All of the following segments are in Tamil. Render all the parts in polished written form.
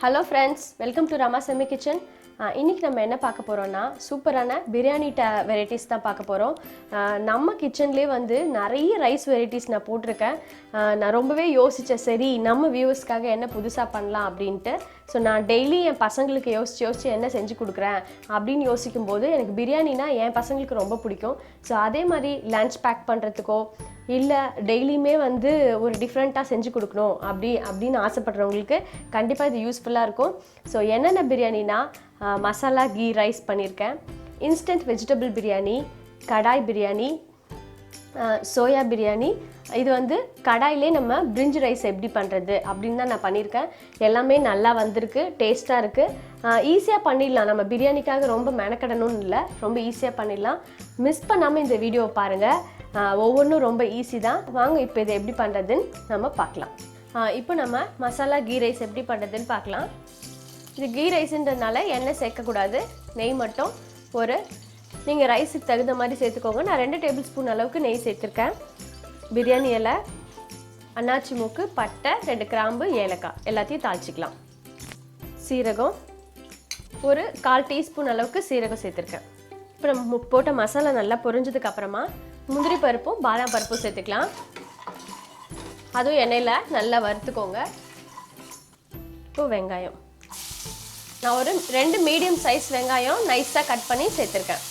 Hello friends, welcome to Rama Semi Kitchen. இன்னைக்கு நம்ம என்ன பார்க்க போறோம்னா சூப்பரான பிரியாணி வெரைட்டிஸ் தான் பார்க்க போறோம். நம்ம கிச்சன்லயே வந்து நிறைய ரைஸ் வெரைட்டிஸ் நான் போட்டுருக்கேன். நான் ரொம்பவே யோசிச்சேன் சரி நம்ம வியூவர்ஸ்க்காக என்ன புதுசா பண்ணலாம் அப்படின்ட்டு. ஸோ நான் டெய்லி என் பசங்களுக்கு யோசிச்சு என்ன செஞ்சு கொடுக்குறேன் அப்படின்னு யோசிக்கும்போது எனக்கு பிரியாணினா என் பசங்களுக்கு ரொம்ப பிடிக்கும். ஸோ அதே மாதிரி லஞ்ச் பேக் பண்ணுறதுக்கோ இல்லை டெய்லியுமே வந்து ஒரு டிஃப்ரெண்ட்டாக செஞ்சு கொடுக்கணும் அப்படின்னு ஆசைப்படுறவங்களுக்கு கண்டிப்பாக இது யூஸ்ஃபுல்லாக இருக்கும். ஸோ என்னென்ன பிரியாணினா மசாலா கீ ரைஸ் பண்ணியிருக்கேன், இன்ஸ்டன்ட் வெஜிடபிள் பிரியாணி, கடாய் பிரியாணி, சோயா பிரியாணி. இது வந்து கடாயிலே நம்ம பிரிஞ்சி ரைஸ் எப்படி பண்ணுறது அப்படின்னு தான் நான் பண்ணியிருக்கேன். எல்லாமே நல்லா வந்திருக்கு, டேஸ்ட்டாக இருக்குது, ஈஸியாக பண்ணிடலாம். நம்ம பிரியாணிக்காக ரொம்ப மெனக்கடணும்னு இல்லை, ரொம்ப ஈஸியாக பண்ணிடலாம். மிஸ் பண்ணாமல் இந்த வீடியோவை பாருங்கள், ஒவ்வொன்றும் ரொம்ப ஈஸி தான். வாங்க இப்போ இதை எப்படி பண்ணுறதுன்னு நம்ம பார்க்கலாம். இப்போ நம்ம மசாலா கீ ரைஸ் எப்படி பண்ணுறதுன்னு பார்க்கலாம். இது கீ ரைஸுன்றதுனால எண்ணெய் சேர்க்கக்கூடாது, நெய் மட்டும் நீங்கள் ரைஸுக்கு தகுந்த மாதிரி சேர்த்துக்கோங்க. நான் 2 டேபிள் ஸ்பூன் அளவுக்கு நெய் சேர்த்துருக்கேன். பிரியாணி இலை, அன்னாச்சி மூக்கு, பட்டை, 2 கிராம்பு, ஏலக்காய் எல்லாத்தையும் தாளிச்சிக்கலாம். சீரகம் ஒரு 1/4 டீஸ்பூன் அளவுக்கு சீரகம் சேர்த்துருக்கேன். இப்போ நம்ம போட்ட மசாலா நல்லா பொரிஞ்சதுக்கு அப்புறமா முந்திரி பருப்பும் பாதாம் பருப்பும் சேர்த்துக்கலாம். அதுவும் எண்ணெயில் நல்லா வறுத்துக்கோங்க. இப்போ வெங்காயம் நான் ஒரு 2 மீடியம் சைஸ் வெங்காயம் நைஸாக கட் பண்ணி சேர்த்துருக்கேன்.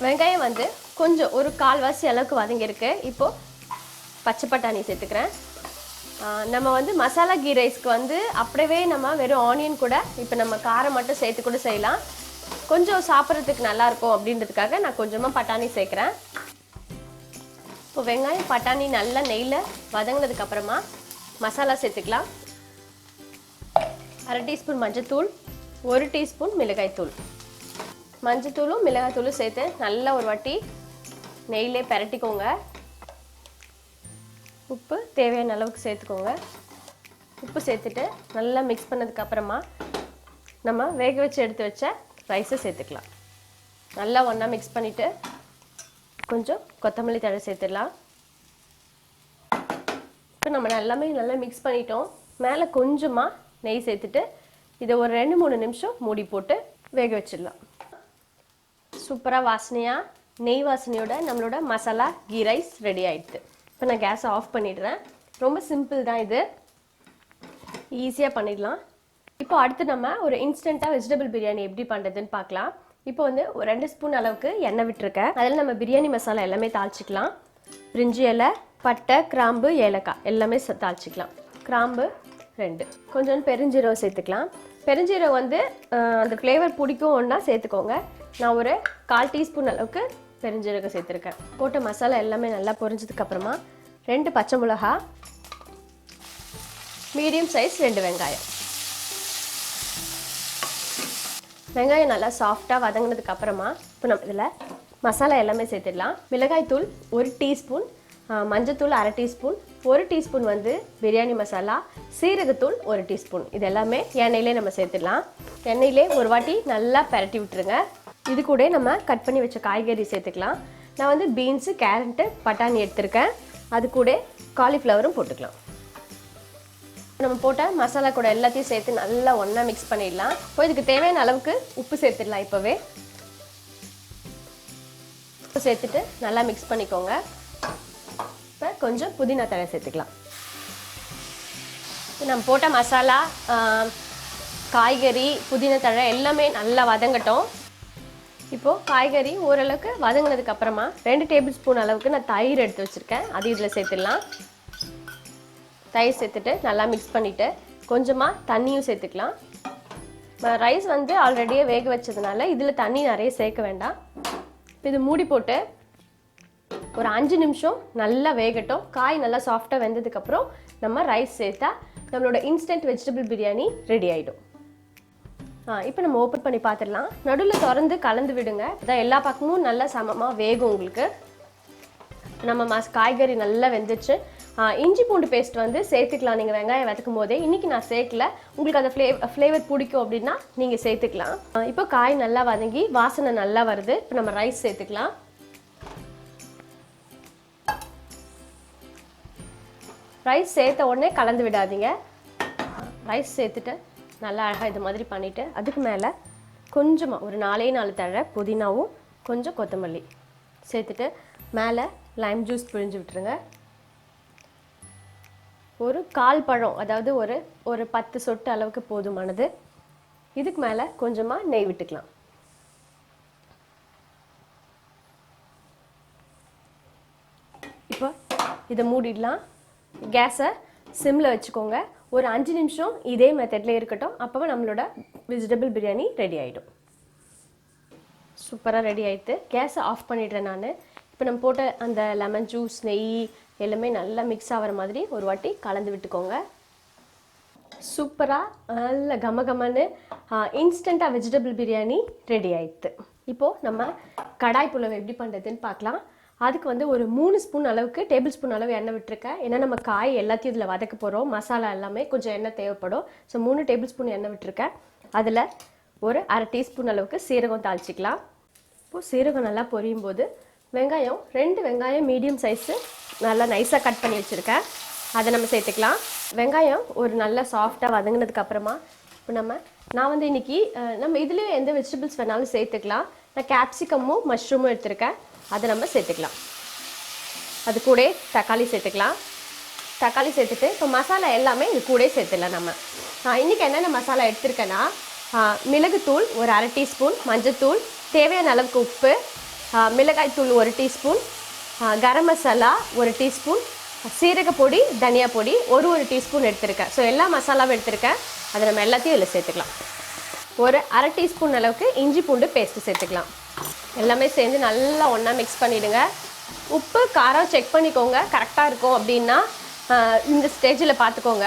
வெங்காயம் வந்து கொஞ்சம் ஒரு 1/4 அளவுக்கு வதங்கியிருக்கு. இப்போது பச்சை பட்டாணி சேர்த்துக்கிறேன். நம்ம வந்து மசாலா கீ ரைஸ்க்கு வந்து அப்படியே நம்ம வெறும் ஆனியன் கூட இப்போ நம்ம காரம் மட்டும் சேர்த்து கூட செய்யலாம். கொஞ்சம் சாப்பிட்றதுக்கு நல்லாயிருக்கும் அப்படின்றதுக்காக நான் கொஞ்சமாக பட்டாணி சேர்க்குறேன். இப்போ வெங்காயம் பட்டாணி நல்லா நெய்யில் வதங்கினதுக்கப்புறமா மசாலா சேர்த்துக்கலாம். 1/2 டீஸ்பூன் மஞ்சத்தூள், 1 டீஸ்பூன் மிளகாய்த்தூள். மஞ்சத்தூளும் மிளகாய்த்தூளும் சேர்த்து நல்லா ஒரு வாட்டி நெய்யிலே பரட்டிக்கோங்க. உப்பு தேவையான அளவுக்கு சேர்த்துக்கோங்க. உப்பு சேர்த்துட்டு நல்லா மிக்ஸ் பண்ணதுக்கப்புறமா நம்ம வேக வச்சு எடுத்து வச்ச ரைஸை சேர்த்துக்கலாம். நல்லா ஒன்றா மிக்ஸ் பண்ணிவிட்டு கொஞ்சம் கொத்தமல்லி தழை சேர்த்துடலாம். இப்போ நம்ம நல்லா மிக்ஸ் பண்ணிட்டோம். மேலே கொஞ்சமாக நெய் சேர்த்துட்டு இதை ஒரு 2-3 நிமிஷம் மூடி போட்டு வேக வச்சிடலாம். சூப்பராக வாசனையாக நெய் வாசனையோட நம்மளோட மசாலா கீ ரைஸ் ரெடி ஆகிடுது. இப்போ நான் கேஸை ஆஃப் பண்ணிடுறேன். ரொம்ப சிம்பிள் தான், இது ஈஸியாக பண்ணிடலாம். இப்போ அடுத்து நம்ம ஒரு இன்ஸ்டண்ட்டாக வெஜிடபிள் பிரியாணி எப்படி பண்ணுறதுன்னு பார்க்கலாம். இப்போ வந்து ஒரு 2 ஸ்பூன் அளவுக்கு எண்ணெய் விட்டுருக்கேன். அதில் நம்ம பிரியாணி மசாலா எல்லாமே தாளிச்சிக்கலாம். பிரிஞ்சி இலை, பட்டை, கிராம்பு, ஏலக்காய் எல்லாமே தாளிச்சிக்கலாம். கிராம்பு 2, கொஞ்சம் பெருஞ்சீரகம் சேர்த்துக்கலாம். பெருஞ்சீரகம் வந்து அந்த ஃப்ளேவர் பிடிக்கும் ஒன்றா சேர்த்துக்கோங்க. நான் ஒரு 1/4 டீஸ்பூன் அளவுக்கு பெருஞ்சீரகம் சேர்த்துருக்கேன். போட்ட மசாலா எல்லாமே நல்லா பொரிஞ்சதுக்கப்புறமா 2 பச்சை மிளகா, மீடியம் சைஸ் 2 வெங்காயம். வெங்காயம் நல்லா சாஃப்டாக வதங்கினதுக்கப்புறமா இப்போ நம்ம இதில் மசாலா எல்லாமே சேர்த்துடலாம். மிளகாய்த்தூள் 1 டீஸ்பூன், மஞ்சத்தூள் 1/2 டீஸ்பூன், 1 டீஸ்பூன் வந்து பிரியாணி மசாலா, சீரகத்தூள் 1 டீஸ்பூன். இது எல்லாமே எண்ணெயிலே நம்ம சேர்த்துடலாம். எண்ணெயிலே ஒரு வாட்டி நல்லா பரட்டி விட்டுருங்க. இது கூட நம்ம கட் பண்ணி வச்ச காய்கறி சேர்த்துக்கலாம். நான் வந்து பீன்ஸு, கேரட்டு, பட்டாணி எடுத்திருக்கேன். அது கூட காலிஃப்ளவரும் போட்டுக்கலாம். நம்ம போட்ட மசாலா கூட எல்லாத்தையும் சேர்த்து நல்லா ஒன்றா மிக்ஸ் பண்ணிடலாம். இப்போ இதுக்கு தேவையான அளவுக்கு உப்பு சேர்த்துடலாம். இப்போவே உப்பு சேர்த்துட்டு நல்லா மிக்ஸ் பண்ணிக்கோங்க. இப்போ கொஞ்சம் புதினா தழை சேர்த்துக்கலாம். நம்ம போட்ட மசாலா, காய்கறி, புதினா தழை எல்லாமே நல்லா வதங்கட்டும். இப்போது காய்கறி ஓரளவுக்கு வதங்கினதுக்கு அப்புறமா 2 டேபிள் ஸ்பூன் அளவுக்கு நான் தயிர் எடுத்து வச்சுருக்கேன். அது இதில் சேர்த்துடலாம். தயிர் சேர்த்துட்டு நல்லா மிக்ஸ் பண்ணிவிட்டு கொஞ்சமாக தண்ணியும் சேர்த்துக்கலாம். ரைஸ் வந்து ஆல்ரெடியே வேக வச்சதுனால இதில் தண்ணி நிறைய சேர்க்க வேண்டாம். இது மூடி போட்டு ஒரு 5 நிமிஷம் நல்லா வேகட்டும். காய் நல்லா சாஃப்டாக வெந்ததுக்கப்புறம் நம்ம ரைஸ் சேர்த்தா நம்மளோட இன்ஸ்டன்ட் வெஜிடபிள் பிரியாணி ரெடி ஆகிடும். இப்போ நம்ம ஓப்பன் பண்ணி பார்த்துடலாம். நடுவில் திறந்து கலந்து விடுங்க. இதான் எல்லா பக்கமும் நல்லா சமமாக வேகும் உங்களுக்கு. நம்ம காய்கறி நல்லா வெந்துச்சு. இஞ்சி பூண்டு பேஸ்ட் வந்து சேர்த்துக்கலாம் நீங்கள் வெங்காயம் வதக்கும் போதே. இன்றைக்கி நான் சேர்க்கல, உங்களுக்கு அந்த ஃப்ளேவர் பிடிக்கும் அப்படின்னா நீங்கள் சேர்த்துக்கலாம். இப்போ காய் நல்லா வதங்கி வாசனை நல்லா வருது. இப்போ நம்ம ரைஸ் சேர்த்துக்கலாம். ரைஸ் சேர்த்த உடனே கலந்து விடாதீங்க. ரைஸ் சேர்த்துட்டு நல்லா அழகாக இது மாதிரி பண்ணிவிட்டு அதுக்கு மேலே கொஞ்சமாக ஒரு 4 தழை புதினாவும் கொஞ்சம் கொத்தமல்லி சேர்த்துட்டு மேலே லைம் ஜூஸ் பிழிஞ்சு விட்டுருங்க. ஒரு 1/4 பழம், அதாவது ஒரு 10 சொட்டு அளவுக்கு போதுமானது. இதுக்கு மேலே கொஞ்சமாக நெய் விட்டுக்கலாம். இப்போ இதை மூடிடலாம். கேஸை சிம்மில் வச்சுக்கோங்க. ஒரு 5 நிமிஷம் இதே மெத்தட்லேயே இருக்கட்டும். அப்போ நம்மளோட வெஜிடபிள் பிரியாணி ரெடி ஆகிடும். சூப்பராக ரெடி ஆகிடுது. கேஸை ஆஃப் பண்ணிடுறேன் நான். இப்போ நம்ம போட்ட அந்த லெமன் ஜூஸ், நெய் எல்லாமே நல்லா மிக்ஸ் ஆகிற மாதிரி ஒரு வாட்டி கலந்து விட்டுக்கோங்க. சூப்பராக நல்ல கமகமன்னு இன்ஸ்டண்ட்டாக வெஜிடபிள் பிரியாணி ரெடி ஆகிடுது. இப்போது நம்ம கடாய் புலாவ் எப்படி பண்ணுறதுன்னு பார்க்கலாம். அதுக்கு வந்து ஒரு 3 ஸ்பூன் அளவுக்கு, டேபிள் ஸ்பூன் அளவு எண்ணெய் விட்டுருக்கேன். ஏன்னா நம்ம காய் எல்லாத்தையும் இதில் வதக்க போகிறோம். மசாலா எல்லாமே கொஞ்சம் எண்ணெய் தேவைப்படும். ஸோ 3 டேபிள் ஸ்பூன் எண்ணெய் விட்டுருக்கேன். அதில் ஒரு 1/2 டீஸ்பூன் அளவுக்கு சீரகம் தாளிச்சிக்கலாம். இப்போது சீரகம் நல்லா பொரியும் போது வெங்காயம், 2 வெங்காயம் மீடியம் சைஸு நல்லா நைஸாக கட் பண்ணி வச்சுருக்கேன். அதை நம்ம சேர்த்துக்கலாம். வெங்காயம் ஒரு நல்லா சாஃப்டாக வதங்கினதுக்கப்புறமா இப்போ நான் வந்து இன்றைக்கி நம்ம இதுலேயும் எந்த வெஜிடபிள்ஸ் வேணாலும் சேர்த்துக்கலாம். நான் கேப்சிகமும் மஷ்ரூமும் எடுத்துருக்கேன். அதை நம்ம சேர்த்துக்கலாம். அது கூட தக்காளி சேர்த்துக்கலாம். தக்காளி சேர்த்துட்டு இப்போ மசாலா எல்லாமே இது கூட சேர்த்துடலாம். நம்ம இன்றைக்கி என்னென்ன மசாலா எடுத்துருக்கேன்னா, மிளகுத்தூள் ஒரு 1/2 டீஸ்பூன், மஞ்சத்தூள், தேவையான அளவுக்கு உப்பு, மிளகாய்த்தூள் 1 டீஸ்பூன், கரம் மசாலா 1 டீஸ்பூன், சீரகப்பொடி, தனியா பொடி ஒரு டீஸ்பூன் எடுத்துருக்கேன். ஸோ எல்லா மசாலாவும் எடுத்துருக்கேன். அதை நம்ம எல்லாத்தையும் இதில் சேர்த்துக்கலாம். ஒரு 1/2 டீஸ்பூன் அளவுக்கு இஞ்சி பூண்டு பேஸ்ட்டு சேர்த்துக்கலாம். எல்லாமே சேர்ந்து நல்லா ஒன்றா மிக்ஸ் பண்ணிவிடுங்க. உப்பு காரம் செக் பண்ணிக்கோங்க. கரெக்டாக இருக்கும் அப்படின்னா இந்த ஸ்டேஜில் பார்த்துக்கோங்க.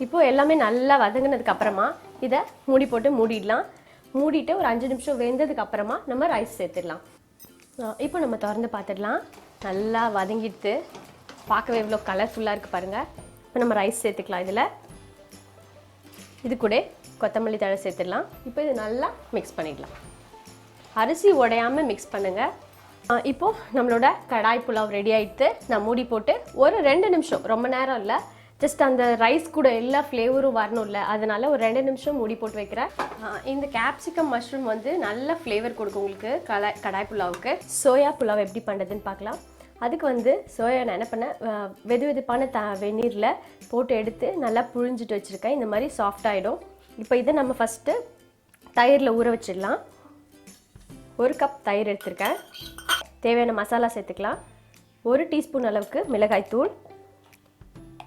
இப்போது எல்லாமே நல்லா வதங்கினதுக்கப்புறமா இதை மூடி போட்டு மூடிடலாம். மூடிட்டு ஒரு 5 நிமிஷம் வெந்ததுக்கப்புறமா நம்ம ரைஸ் சேர்த்துடலாம். இப்போ நம்ம திறந்து பார்த்துடலாம். நல்லா வதங்கிட்டு பார்க்கவே எவ்வளோ கலர்ஃபுல்லாக இருக்குது பாருங்கள். இப்போ நம்ம ரைஸ் சேர்த்துக்கலாம். இது கூட கொத்தமல்லி தழை சேர்த்துடலாம். இப்போ இது நல்லா மிக்ஸ் பண்ணிடலாம். அரிசி உடையாமல் மிக்ஸ் பண்ணுங்கள். இப்போது நம்மளோட கடாய் புலாவ் ரெடி ஆகிட்டு நான் மூடி போட்டு ஒரு 2 நிமிஷம், ரொம்ப நேரம் இல்லை, ஜஸ்ட் அந்த ரைஸ் கூட எல்லா ஃப்ளேவரும் வரணும் இல்லை, அதனால ஒரு 2 நிமிஷம் மூடி போட்டு வைக்கிறேன். இந்த கேப்சிகம் மஷ்ரூம் வந்து நல்ல ஃப்ளேவர் கொடுக்கும் உங்களுக்கு கடாய் புலாவுக்கு. சோயா புலாவ் எப்படி பண்ணுறதுன்னு பார்க்கலாம். அதுக்கு வந்து சோயா நான் என்ன பண்ணேன், வெதுவெதுப்பான வெந்நீரில் போட்டு எடுத்து நல்லா புழிஞ்சிட்டு வச்சுருக்கேன். இந்த மாதிரி சாஃப்ட் ஆகிடும். இப்போ இதை நம்ம ஃபஸ்ட்டு தயிரில் ஊற வச்சிடலாம். 1 கப் தயிர் எடுத்திருக்கேன். தேவையான மசாலா சேர்த்துக்கலாம். 1 டீஸ்பூன் அளவுக்கு மிளகாய்த்தூள்,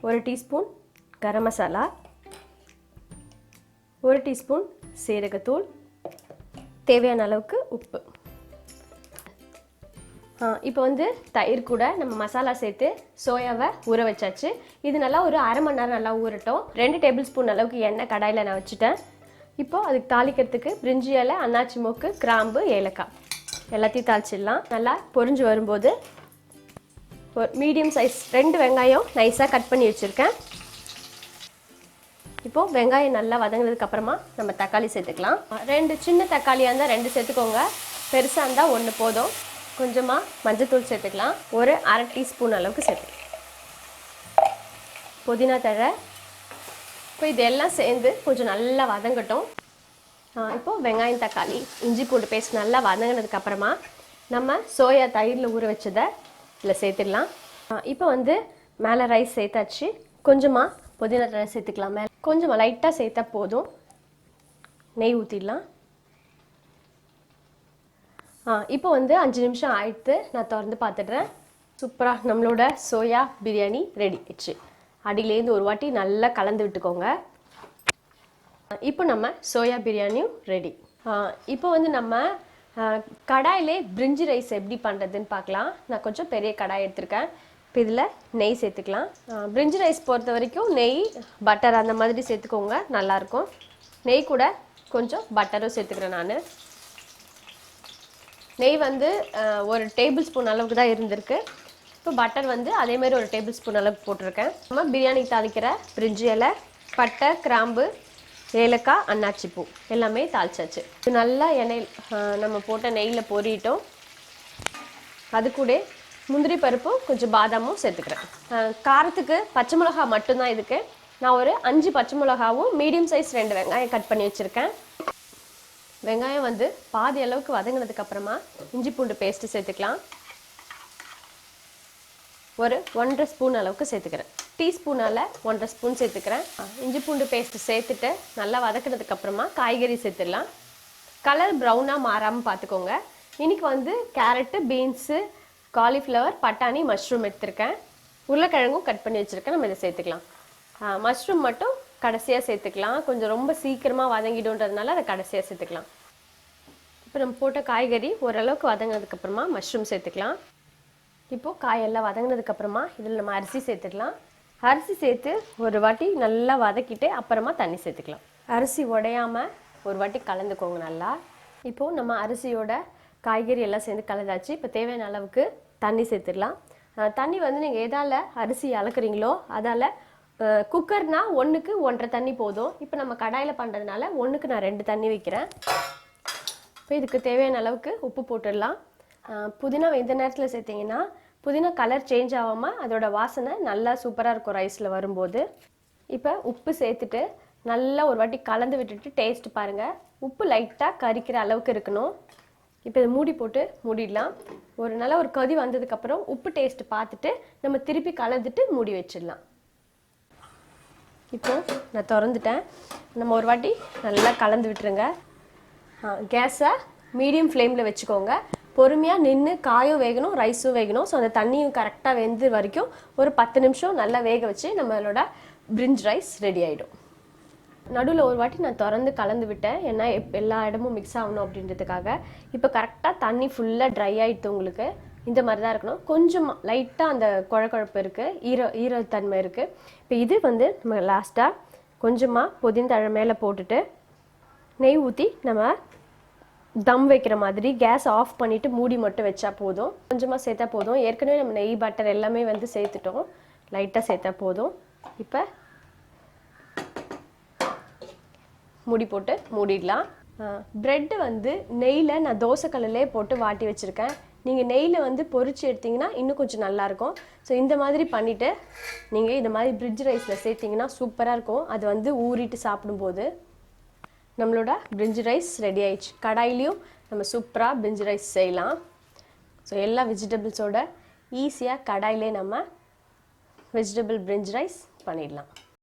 1 டீஸ்பூன் கரம் மசாலா, 1 டீஸ்பூன் சீரகத்தூள், தேவையான அளவுக்கு உப்பு. இப்போ வந்து தயிர் கூட நம்ம மசாலா சேர்த்து சோயாவை ஊற வச்சாச்சு. இது நல்லா ஒரு 1/2 மணி நேரம் நல்லா ஊறட்டும். 2 டேபிள் ஸ்பூன் அளவுக்கு எண்ணெய் கடாயில் நான் வச்சுட்டேன். இப்போது அதுக்கு தாளிக்கிறதுக்கு பிரிஞ்சி இலை, அன்னாச்சி மொக்கு, கிராம்பு, ஏலக்காய் எல்லாத்தையும் தாளிச்சிடலாம். நல்லா பொரிஞ்சு வரும்போது ஒரு மீடியம் சைஸ் 2 வெங்காயம் நைஸாக கட் பண்ணி வச்சுருக்கேன். இப்போது வெங்காயம் நல்லா வதங்கினதுக்கப்புறமா நம்ம தக்காளி சேர்த்துக்கலாம். 2 சின்ன தக்காளியாக இருந்தால் 2 சேர்த்துக்கோங்க, பெருசாக இருந்தால் 1 போதும். கொஞ்சமாக மஞ்சத்தூள் சேர்த்துக்கலாம். ஒரு 1/2 டீஸ்பூன் அளவுக்கு சேர்த்துக்கலாம். புதினா தழை. இப்போ இதெல்லாம் சேர்ந்து கொஞ்சம் நல்லா வதங்கட்டும். இப்போது வெங்காயம், தக்காளி, இஞ்சி பூண்டு பேஸ்ட் நல்லா வதங்கினதுக்கப்புறமா நம்ம சோயா தயிரில் ஊற வச்சதை இதில் சேர்த்துடலாம். இப்போ வந்து மேலே ரைஸ் சேர்த்தாச்சு. கொஞ்சமாக புதினா தழை சேர்த்துக்கலாம். மேலே கொஞ்சமாக லைட்டாக சேர்த்தா போதும். நெய் ஊற்றிடலாம். இப்போ வந்து 5 நிமிஷம் ஆயிடுத்து. நான் திறந்து பார்த்துடுறேன். சூப்பராக நம்மளோட சோயா பிரியாணி ரெடி ஆயிடுச்சு. அடியிலேருந்து ஒரு வாட்டி நல்லா கலந்து விட்டுக்கோங்க. இப்போ நம்ம சோயா பிரியாணியும் ரெடி. இப்போ வந்து நம்ம கடாயிலே பிரிஞ்சி ரைஸ் எப்படி பண்ணுறதுன்னு பார்க்கலாம். நான் கொஞ்சம் பெரிய கடாய் எடுத்திருக்கேன். இப்போ இதில் நெய் சேர்த்துக்கலாம். பிரிஞ்சி ரைஸ் பொறுத்த வரைக்கும் நெய், பட்டர் அந்த மாதிரி சேர்த்துக்கோங்க, நல்லாயிருக்கும். நெய் கூட கொஞ்சம் பட்டரும் சேர்த்துக்கிறேன் நான். நெய் வந்து ஒரு டேபிள் ஸ்பூன் அளவுக்கு தான் இருந்திருக்கு. இப்போ பட்டர் வந்து அதேமாதிரி ஒரு டேபிள் ஸ்பூன் அளவுக்கு போட்டிருக்கேன். நம்ம பிரியாணிக்கு தாளிக்கிற பிரிஞ்சி இலை, பட்டை, கிராம்பு, ஏலக்காய், அன்னாச்சி பூ எல்லாமே தாளிச்சாச்சு. இது நல்லா எண்ணெயில் நம்ம போட்ட நெய்யில் பொரியிட்டோம். அது கூட முந்திரி பருப்பும் கொஞ்சம் பாதாமும் சேர்த்துக்கிறேன். காரத்துக்கு பச்சை மிளகா மட்டும்தான் இதுக்கு. நான் ஒரு 5 பச்சை மிளகாவும் மீடியம் சைஸ் 2 வெங்காயம் கட் பண்ணி வச்சுருக்கேன். வெங்காயம் வந்து பாதி அளவுக்கு வதங்கினதுக்கப்புறமா இஞ்சி பூண்டு பேஸ்ட்டு சேர்த்துக்கலாம். ஒரு 1.5 ஸ்பூன் அளவுக்கு சேர்த்துக்கிறேன். டீஸ்பூனால் 1.5 ஸ்பூன் சேர்த்துக்கிறேன். இஞ்சி பூண்டு பேஸ்ட்டு சேர்த்துட்டு நல்லா வதக்கினதுக்கப்புறமா காய்கறி சேர்த்துடலாம். கலர் ப்ரௌனாக மாறாமல் பார்த்துக்கோங்க. இன்றைக்கி வந்து கேரட்டு, பீன்ஸு, காலிஃப்ளவர், பட்டாணி, மஷ்ரூம் எடுத்திருக்கேன். உருளைக்கிழங்கும் கட் பண்ணி வச்சுருக்கேன். நம்ம இதை சேர்த்துக்கலாம். மஷ்ரூம் மட்டும் கடைசியாக சேர்த்துக்கலாம். கொஞ்சம் ரொம்ப சீக்கிரமாக வதங்கிடுன்றதுனால அதை கடைசியாக சேர்த்துக்கலாம். இப்போ நம்ம போட்ட காய்கறி ஓரளவுக்கு வதங்கினதுக்கப்புறமா மஷ்ரூம் சேர்த்துக்கலாம். இப்போது காயெல்லாம் வதங்கினதுக்கப்புறமா இதில் நம்ம அரிசி சேர்த்துக்கலாம். அரிசி சேர்த்து ஒரு வாட்டி நல்லா வதக்கிட்டு அப்புறமா தண்ணி சேர்த்துக்கலாம். அரிசி உடையாமல் ஒரு வாட்டி கலந்துக்கோங்க நல்லா. இப்போது நம்ம அரிசியோட காய்கறி எல்லாம் சேர்ந்து கலந்தாச்சு. இப்போ தேவையான அளவுக்கு தண்ணி சேர்த்துடலாம். தண்ணி வந்து நீங்கள் எதால் அரிசி அளக்குறீங்களோ அதால் குக்கர்னா 1க்கு 1.5 தண்ணி போதும். இப்போ நம்ம கடாயில் பண்ணுறதுனால 1க்கு நான் 2 தண்ணி வைக்கிறேன். இப்போ இதுக்கு தேவையான அளவுக்கு உப்பு போட்டுடலாம். புதினா இந்த நேரத்தில் சேர்த்திங்கன்னா புதினா கலர் சேஞ்ச் ஆகாமல் அதோட வாசனை நல்லா சூப்பராக இருக்கும் ரைஸில் வரும்போது. இப்போ உப்பு சேர்த்துட்டு நல்லா ஒரு வாட்டி கலந்து விட்டுட்டு டேஸ்ட் பாருங்கள். உப்பு லைட்டாக கரிக்கிற அளவுக்கு இருக்கணும். இப்போ இதை மூடி போட்டு மூடிடலாம். நல்ல ஒரு கொதி வந்ததுக்கப்புறம் உப்பு டேஸ்ட்டு பார்த்துட்டு நம்ம திருப்பி கலந்துட்டு மூடி வச்சிடலாம். இப்போது நான் திறந்துட்டேன். நம்ம ஒரு வாட்டி நல்லா கலந்து விட்டுருங்க. கேஸை மீடியம் ஃப்ளேமில் வச்சுக்கோங்க. பொறுமையாக நின்று காயும் வேகணும், ரைஸும் வேகணும். ஸோ அந்த தண்ணியும் கரெக்டாக வெந்து வரைக்கும் ஒரு 10 நிமிஷம் நல்லா வேக வச்சு நம்மளோட பிரிஞ்ச் ரைஸ் ரெடி ஆகிடும். நடுவில் ஒரு வாட்டி நான் திறந்து கலந்து விட்டேன். ஏன்னா எல்லா இடமும் மிக்ஸ் ஆகணும் அப்படின்றதுக்காக. இப்போ கரெக்டாக தண்ணி ஃபுல்லாக ட்ரை ஆகிடுது. உங்களுக்கு இந்த மாதிரி தான் இருக்கணும். கொஞ்சம் லைட்டாக அந்த குழக்குழப்பு இருக்குது, ஈரத்தன்மை இருக்குது. இப்போ இது வந்து நம்ம லாஸ்ட்டாக கொஞ்சமாக புதினத்தழை மேலே போட்டுட்டு நெய் ஊற்றி நம்ம தம் வைக்கிற மாதிரி கேஸ் ஆஃப் பண்ணிவிட்டு மூடி மட்டும் வச்சா போதும். கொஞ்சமாக சேர்த்தா போதும். ஏற்கனவே நம்ம நெய், பட்டர் எல்லாமே வந்து சேர்த்துட்டோம். லைட்டாக சேர்த்தா போதும். இப்போ மூடி போட்டு மூடிடலாம். ப்ரெட்டு வந்து நெய்யில் நான் தோசைக்கல்லே போட்டு வாட்டி வச்சுருக்கேன். நீங்கள் நெய்யில் வந்து பொரிச்சு எடுத்திங்கன்னா இன்னும் கொஞ்சம் நல்லாயிருக்கும். ஸோ இந்த மாதிரி பண்ணிவிட்டு நீங்கள் இந்த மாதிரி பிரிட்ஜ் ரைஸில் சேர்த்திங்கன்னா சூப்பராக இருக்கும். அது வந்து ஊறிட்டு சாப்பிடும்போது நம்மளோட பிரிஞ்சி ரைஸ் ரெடி ஆயிடுச்சு. கடாயிலையும் நம்ம சூப்பராக பிரிஞ்சி ரைஸ் செய்யலாம். ஸோ எல்லா வெஜிடபிள்ஸோட ஈஸியாக கடாயிலே நம்ம வெஜிடபிள் பிரிஞ்சி ரைஸ் பண்ணிடலாம்.